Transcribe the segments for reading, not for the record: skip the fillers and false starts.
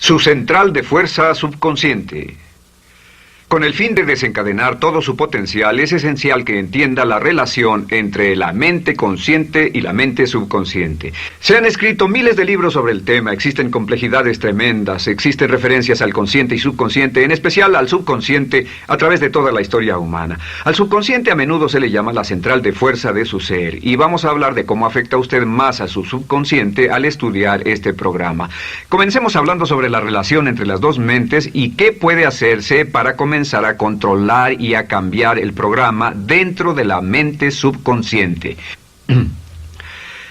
Su central de fuerza subconsciente. Con el fin de desencadenar todo su potencial, es esencial que entienda la relación entre la mente consciente y la mente subconsciente. Se han escrito miles de libros sobre el tema, existen complejidades tremendas, existen referencias al consciente y subconsciente, en especial al subconsciente, a través de toda la historia humana. Al subconsciente a menudo se le llama la central de fuerza de su ser, y vamos a hablar de cómo afecta a usted más a su subconsciente al estudiar este programa. Comencemos hablando sobre la relación entre las dos mentes y qué puede hacerse para comenzar a controlar y a cambiar el programa dentro de la mente subconsciente.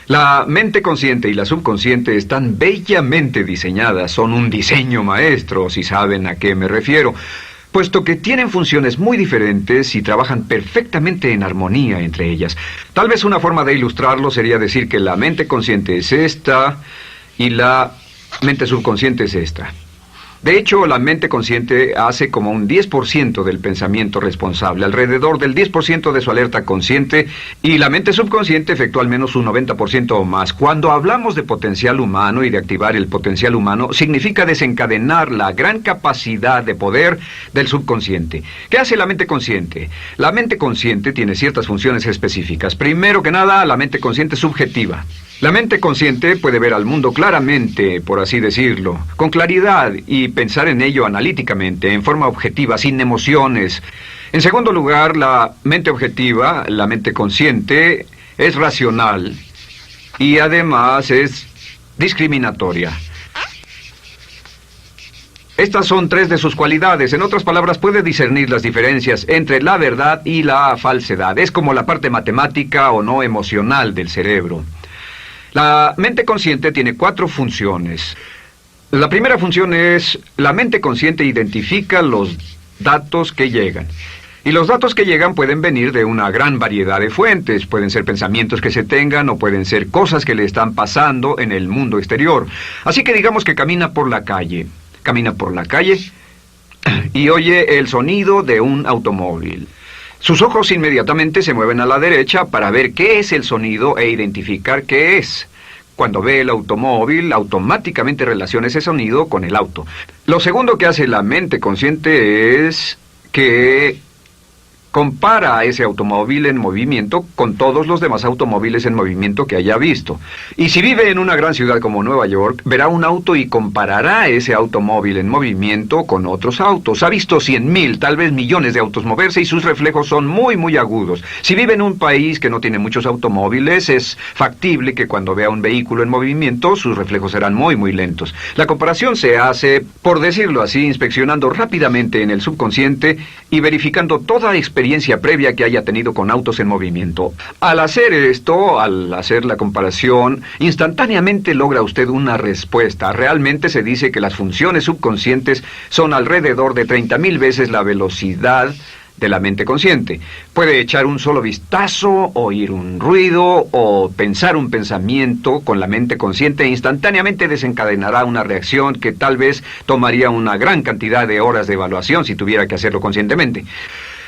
La mente consciente y la subconsciente están bellamente diseñadas, son un diseño maestro, si saben a qué me refiero, puesto que tienen funciones muy diferentes y trabajan perfectamente en armonía entre ellas. Tal vez una forma de ilustrarlo sería decir que la mente consciente es esta y la mente subconsciente es esta. De hecho, la mente consciente hace como un 10% del pensamiento responsable, alrededor del 10% de su alerta consciente, y la mente subconsciente efectúa al menos un 90% o más. Cuando hablamos de potencial humano y de activar el potencial humano, significa desencadenar la gran capacidad de poder del subconsciente. ¿Qué hace la mente consciente? La mente consciente tiene ciertas funciones específicas. Primero que nada, la mente consciente subjetiva. La mente consciente puede ver al mundo claramente, por así decirlo, con claridad y pensar en ello analíticamente, en forma objetiva, sin emociones. En segundo lugar, la mente objetiva, la mente consciente, es racional y además es discriminatoria. Estas son tres de sus cualidades. En otras palabras, puede discernir las diferencias entre la verdad y la falsedad. Es como la parte matemática o no emocional del cerebro. La mente consciente tiene 4 funciones. La primera función es, la mente consciente identifica los datos que llegan. Y los datos que llegan pueden venir de una gran variedad de fuentes. Pueden ser pensamientos que se tengan o pueden ser cosas que le están pasando en el mundo exterior. Así que digamos que camina por la calle. Camina por la calle y oye el sonido de un automóvil. Sus ojos inmediatamente se mueven a la derecha para ver qué es el sonido e identificar qué es. Cuando ve el automóvil, automáticamente relaciona ese sonido con el auto. Lo segundo que hace la mente consciente es que compara a ese automóvil en movimiento con todos los demás automóviles en movimiento que haya visto. Y si vive en una gran ciudad como Nueva York, verá un auto y comparará ese automóvil en movimiento con otros autos. Ha visto 100,000, tal vez millones de autos moverse y sus reflejos son muy, muy agudos. Si vive en un país que no tiene muchos automóviles, es factible que cuando vea un vehículo en movimiento, sus reflejos serán muy, muy lentos. La comparación se hace, por decirlo así, inspeccionando rápidamente en el subconsciente y verificando toda experiencia previa que haya tenido con autos en movimiento. Al hacer esto, al hacer la comparación, instantáneamente logra usted una respuesta. Realmente se dice que las funciones subconscientes son alrededor de 30,000 veces la velocidad de la mente consciente. Puede echar un solo vistazo, oír un ruido o pensar un pensamiento con la mente consciente e instantáneamente desencadenará una reacción que tal vez tomaría una gran cantidad de horas de evaluación si tuviera que hacerlo conscientemente.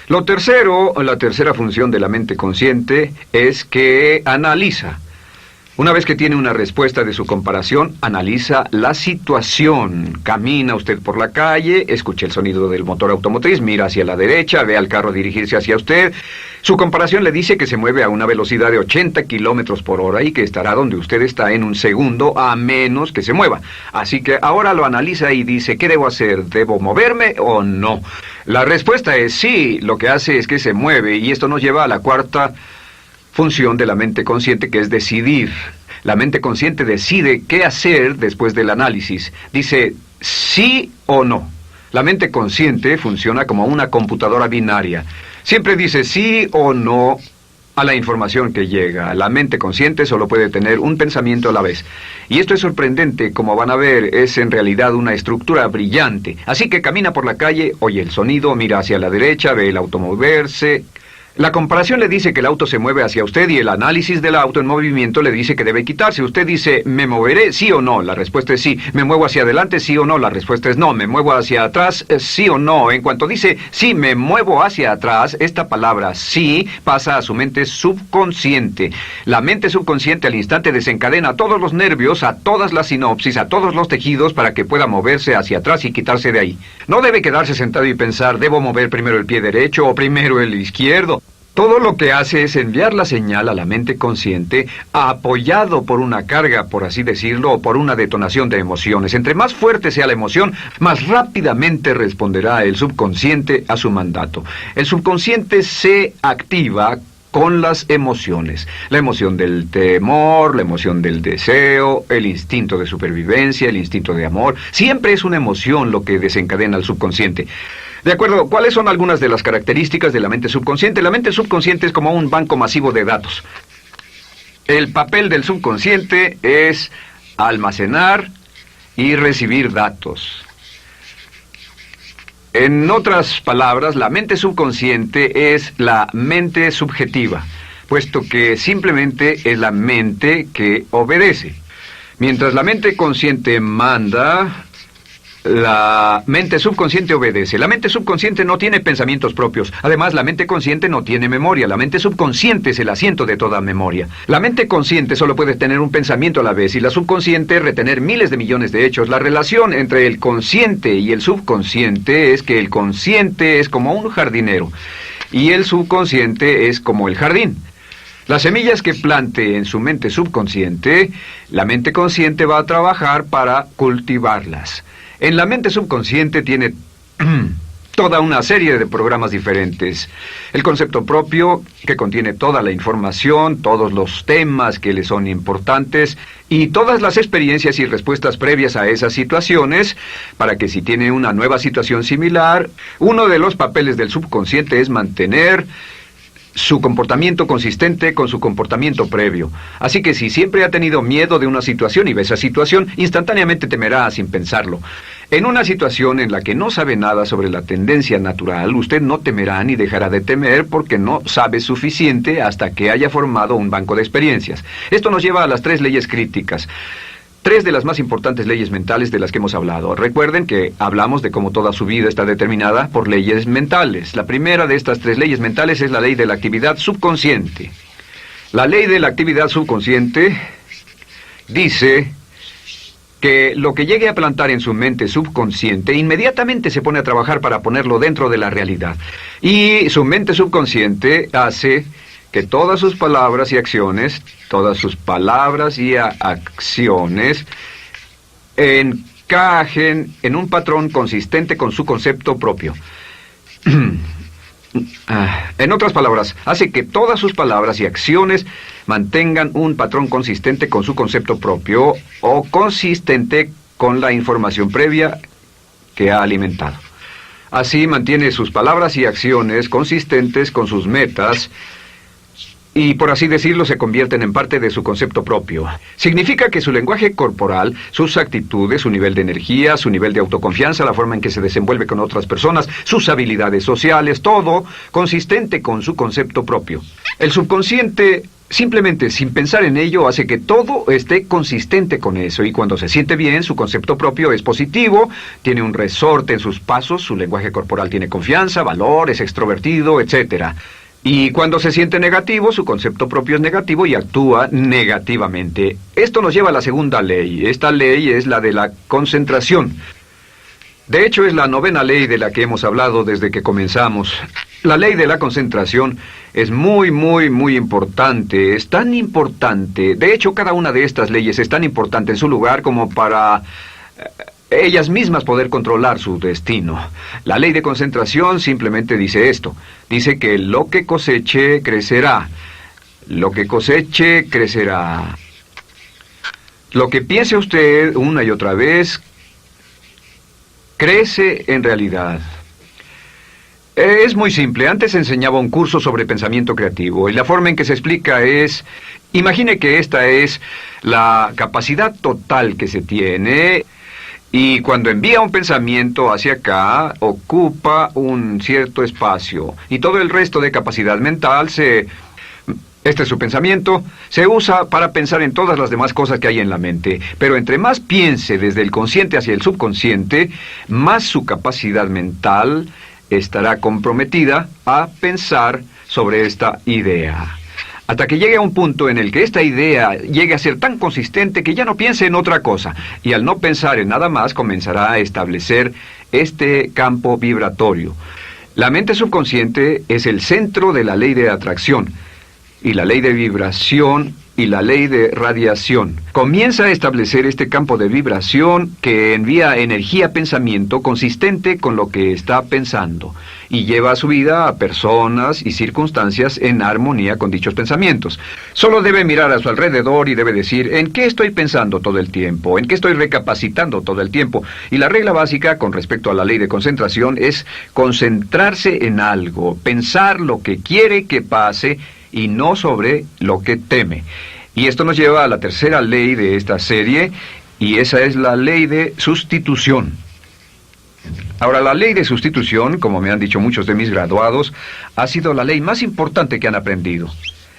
La tercera función de la mente consciente es que analiza. Una vez que tiene una respuesta de su comparación, analiza la situación. Camina usted por la calle, escucha el sonido del motor automotriz, mira hacia la derecha, ve al carro dirigirse hacia usted. Su comparación le dice que se mueve a una velocidad de 80 kilómetros por hora y que estará donde usted está en un segundo, a menos que se mueva. Así que ahora lo analiza y dice, ¿qué debo hacer? ¿Debo moverme o no? La respuesta es sí. Lo que hace es que se mueve, y esto nos lleva a la cuarta función de la mente consciente, que es decidir. La mente consciente decide qué hacer después del análisis. Dice sí o no. La mente consciente funciona como una computadora binaria. Siempre dice sí o no a la información que llega. La mente consciente solo puede tener un pensamiento a la vez. Y esto es sorprendente, como van a ver, es en realidad una estructura brillante. Así que camina por la calle, oye el sonido, mira hacia la derecha, ve el auto moverse. La comparación le dice que el auto se mueve hacia usted y el análisis del auto en movimiento le dice que debe quitarse. Usted dice, ¿me moveré? ¿Sí o no? La respuesta es sí. ¿Me muevo hacia adelante? ¿Sí o no? La respuesta es no. ¿Me muevo hacia atrás? ¿Sí o no? En cuanto dice, sí, me muevo hacia atrás, esta palabra sí pasa a su mente subconsciente. La mente subconsciente al instante desencadena a todos los nervios, a todas las sinapsis, a todos los tejidos para que pueda moverse hacia atrás y quitarse de ahí. No debe quedarse sentado y pensar, ¿debo mover primero el pie derecho o primero el izquierdo? Todo lo que hace es enviar la señal a la mente consciente, apoyado por una carga, por así decirlo, o por una detonación de emociones. Entre más fuerte sea la emoción, más rápidamente responderá el subconsciente a su mandato. El subconsciente se activa con las emociones. La emoción del temor, la emoción del deseo, el instinto de supervivencia, el instinto de amor. Siempre es una emoción lo que desencadena al subconsciente. De acuerdo, ¿cuáles son algunas de las características de la mente subconsciente? La mente subconsciente es como un banco masivo de datos. El papel del subconsciente es almacenar y recibir datos. En otras palabras, la mente subconsciente es la mente subjetiva, puesto que simplemente es la mente que obedece. Mientras la mente consciente manda, la mente subconsciente obedece. La mente subconsciente no tiene pensamientos propios. Además, la mente consciente no tiene memoria. La mente subconsciente es el asiento de toda memoria. La mente consciente solo puede tener un pensamiento a la vez y la subconsciente retener miles de millones de hechos. La relación entre el consciente y el subconsciente es que el consciente es como un jardinero y el subconsciente es como el jardín. Las semillas que plante en su mente subconsciente, la mente consciente va a trabajar para cultivarlas. En la mente subconsciente tiene toda una serie de programas diferentes. El concepto propio, que contiene toda la información, todos los temas que le son importantes y todas las experiencias y respuestas previas a esas situaciones, para que si tiene una nueva situación similar, uno de los papeles del subconsciente es mantener su comportamiento consistente con su comportamiento previo. Así que si siempre ha tenido miedo de una situación y ve esa situación, instantáneamente temerá sin pensarlo. En una situación en la que no sabe nada sobre la tendencia natural, usted no temerá ni dejará de temer porque no sabe suficiente hasta que haya formado un banco de experiencias. Esto nos lleva a las 3 leyes críticas. 3 de las más importantes leyes mentales de las que hemos hablado. Recuerden que hablamos de cómo toda su vida está determinada por leyes mentales. La primera de estas 3 leyes mentales es la ley de la actividad subconsciente. La ley de la actividad subconsciente dice que lo que llegue a plantar en su mente subconsciente inmediatamente se pone a trabajar para ponerlo dentro de la realidad. Y su mente subconsciente hace que todas sus palabras y acciones encajen en un patrón consistente con su concepto propio. En otras palabras, hace que todas sus palabras y acciones mantengan un patrón consistente con su concepto propio o consistente con la información previa que ha alimentado. Así mantiene sus palabras y acciones consistentes con sus metas y, por así decirlo, se convierten en parte de su concepto propio. Significa que su lenguaje corporal, sus actitudes, su nivel de energía, su nivel de autoconfianza, la forma en que se desenvuelve con otras personas, sus habilidades sociales, todo consistente con su concepto propio. El subconsciente, simplemente sin pensar en ello, hace que todo esté consistente con eso, y cuando se siente bien, su concepto propio es positivo, tiene un resorte en sus pasos, su lenguaje corporal tiene confianza, valor, es extrovertido, etc. Y cuando se siente negativo, su concepto propio es negativo y actúa negativamente. Esto nos lleva a la segunda ley. Esta ley es la de la concentración. De hecho, es la 9ª ley de la que hemos hablado desde que comenzamos. La ley de la concentración es muy importante. Es tan importante. De hecho, cada una de estas leyes es tan importante en su lugar como para ellas mismas poder controlar su destino. La ley de concentración simplemente dice esto. Dice que lo que coseche, crecerá. Lo que coseche, crecerá. Lo que piense usted una y otra vez, crece en realidad. Es muy simple. Antes enseñaba un curso sobre pensamiento creativo y la forma en que se explica es: imagine que esta es la capacidad total que se tiene Y cuando envía un pensamiento hacia acá, ocupa un cierto espacio. Y todo el resto de capacidad mental este es su pensamiento, se usa para pensar en todas las demás cosas que hay en la mente. Pero entre más piense desde el consciente hacia el subconsciente, más su capacidad mental estará comprometida a pensar sobre esta idea. Hasta que llegue a un punto en el que esta idea llegue a ser tan consistente que ya no piense en otra cosa. Y al no pensar en nada más, comenzará a establecer este campo vibratorio. La mente subconsciente es el centro de la ley de atracción, y la ley de vibración y la ley de radiación. Comienza a establecer este campo de vibración que envía energía-pensamiento consistente con lo que está pensando y lleva a su vida a personas y circunstancias en armonía con dichos pensamientos. Solo debe mirar a su alrededor y debe decir, ¿en qué estoy pensando todo el tiempo? ¿En qué estoy recapacitando todo el tiempo? Y la regla básica con respecto a la ley de concentración es concentrarse en algo, pensar lo que quiere que pase y no sobre lo que teme. Y esto nos lleva a la tercera ley de esta serie, y esa es la ley de sustitución. Ahora, la ley de sustitución, como me han dicho muchos de mis graduados, ha sido la ley más importante que han aprendido.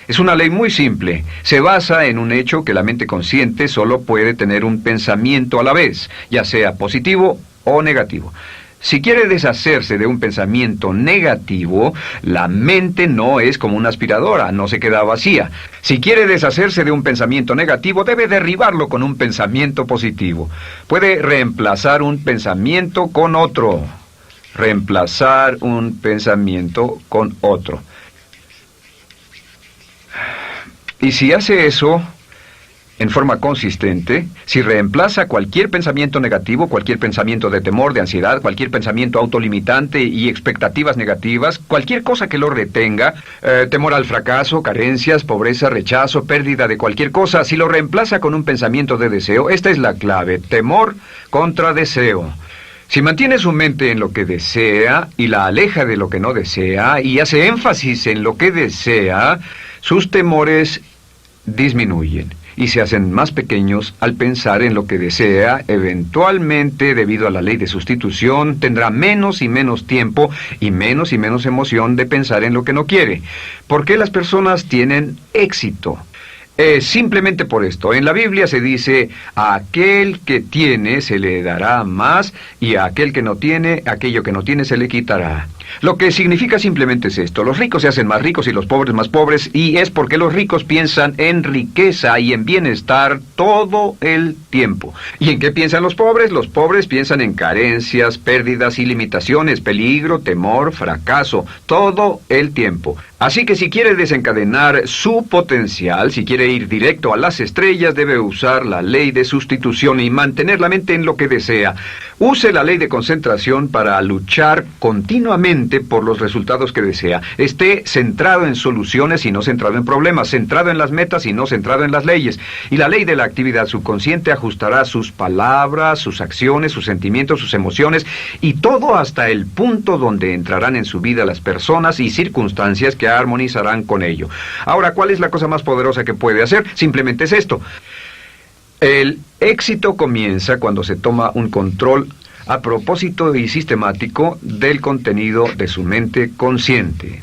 Es una ley muy simple. Se basa en un hecho que la mente consciente solo puede tener un pensamiento a la vez, ya sea positivo o negativo. Si quiere deshacerse de un pensamiento negativo, la mente no es como una aspiradora, no se queda vacía. Si quiere deshacerse de un pensamiento negativo, debe derribarlo con un pensamiento positivo. Puede reemplazar un pensamiento con otro. Reemplazar un pensamiento con otro. Y si hace eso en forma consistente, si reemplaza cualquier pensamiento negativo, cualquier pensamiento de temor, de ansiedad, cualquier pensamiento autolimitante y expectativas negativas, cualquier cosa que lo retenga, temor al fracaso, carencias, pobreza, rechazo, pérdida de cualquier cosa, si lo reemplaza con un pensamiento de deseo, esta es la clave: temor contra deseo. Si mantiene su mente en lo que desea y la aleja de lo que no desea y hace énfasis en lo que desea, sus temores disminuyen y se hacen más pequeños al pensar en lo que desea. Eventualmente, debido a la ley de sustitución, tendrá menos y menos tiempo y menos emoción de pensar en lo que no quiere. ¿Por qué las personas tienen éxito? Simplemente por esto. En la Biblia se dice, a aquel que tiene se le dará más, y a aquel que no tiene, aquello que no tiene se le quitará. Lo que significa simplemente es esto: los ricos se hacen más ricos y los pobres más pobres, y es porque los ricos piensan en riqueza y en bienestar todo el tiempo. ¿Y en qué piensan los pobres? Los pobres piensan en carencias, pérdidas y limitaciones, peligro, temor, fracaso, todo el tiempo. Así que si quiere desencadenar su potencial, si quiere ir directo a las estrellas, debe usar la ley de sustitución y mantener la mente en lo que desea. Use la ley de concentración para luchar continuamente por los resultados que desea. Esté centrado en soluciones y no centrado en problemas, centrado en las metas y no centrado en las leyes. Y la ley de la actividad subconsciente ajustará sus palabras, sus acciones, sus sentimientos, sus emociones y todo hasta el punto donde entrarán en su vida las personas y circunstancias que armonizarán con ello. Ahora, ¿cuál es la cosa más poderosa que puede hacer? Simplemente es esto. El éxito comienza cuando se toma un control a propósito y sistemático del contenido de su mente consciente.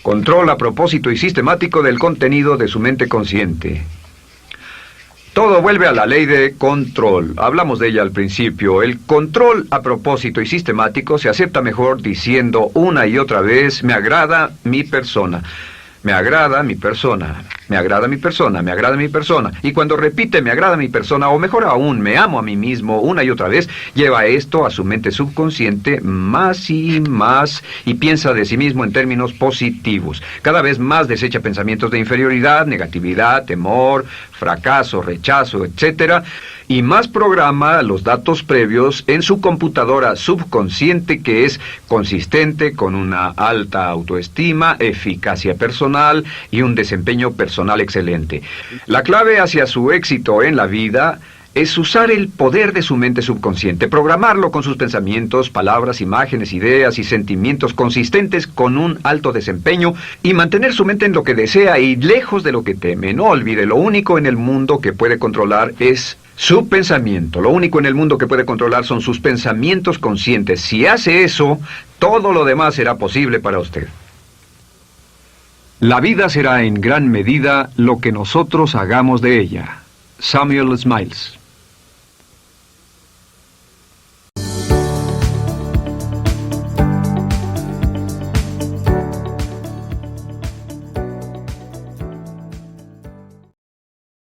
Control a propósito y sistemático del contenido de su mente consciente. Todo vuelve a la ley de control. Hablamos de ella al principio. El control a propósito y sistemático se acepta mejor diciendo una y otra vez: me agrada mi persona. Me agrada mi persona, me agrada mi persona, me agrada mi persona. Y cuando repite me agrada mi persona, o mejor aún, me amo a mí mismo una y otra vez, lleva esto a su mente subconsciente más y más y piensa de sí mismo en términos positivos. Cada vez más desecha pensamientos de inferioridad, negatividad, temor, fracaso, rechazo, etc. Y más programa los datos previos en su computadora subconsciente, que es consistente con una alta autoestima, eficacia personal y un desempeño personal excelente. La clave hacia su éxito en la vida es usar el poder de su mente subconsciente, programarlo con sus pensamientos, palabras, imágenes, ideas y sentimientos consistentes con un alto desempeño y mantener su mente en lo que desea y lejos de lo que teme. No olvide, lo único en el mundo que puede controlar es Su pensamiento. Lo único en el mundo que puede controlar son sus pensamientos conscientes. Si hace eso, todo lo demás será posible para usted. La vida será en gran medida lo que nosotros hagamos de ella. Samuel Smiles.